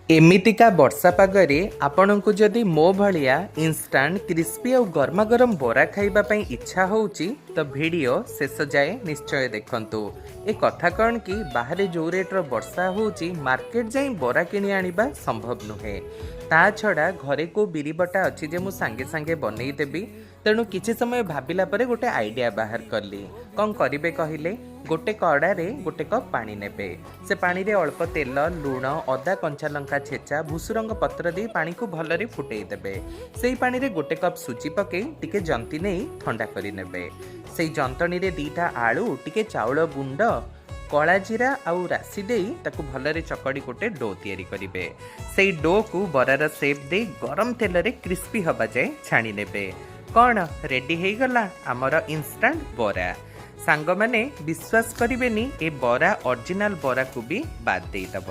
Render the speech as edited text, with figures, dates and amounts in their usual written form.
एमितिका वर्षा पागरे आपणको जदि मो भलिया instant crispy और गरमा गरम बोरा खाइबा पई इच्छा होउची तो वीडियो शेष जाए निश्चय देखंतु। ए कथा कौन कि बाहर जो रेट्र वर्षा होउची मार्केट जाई बोरा किणी आनिबा संभव नुहे। ता छड़ा घरे को बिरी बटा अच्छी जे मु सांगे सांगे बनई देबी। तेणु किछि समय भाबिला परे गोटे आइडिया बाहर करली। कौन करिवे कहिले, गोटे कड़ारे गोटे कप पानी नेबे। से पानी रे अल्प तेल, लुण, अदा, कंचा लंका छेचा, भुसुरंग पत्र दे पानी को भलरे फुटेई देबे। सेई पानी रे गोटे कप सुजी पके टिके जंती नै ठंडा करि नेबे। सेई जंतणी रे दीटा आलू, टिके चाउल गुंड, कला जीरा आउ राशि दे ताकू भलरे चकड़ी गोटे डो तैयारी करिवे। सेई डो को बरार शेप दे गरम तेल रे क्रिस्पी हबा जाए छाणी नेबे। कौन रेडी हो गला आमर इंस्टांट बोरा। सांग माने विश्वास करिवेनी ए बोरा ओरिजिनल बोरा को भी बाद देदब।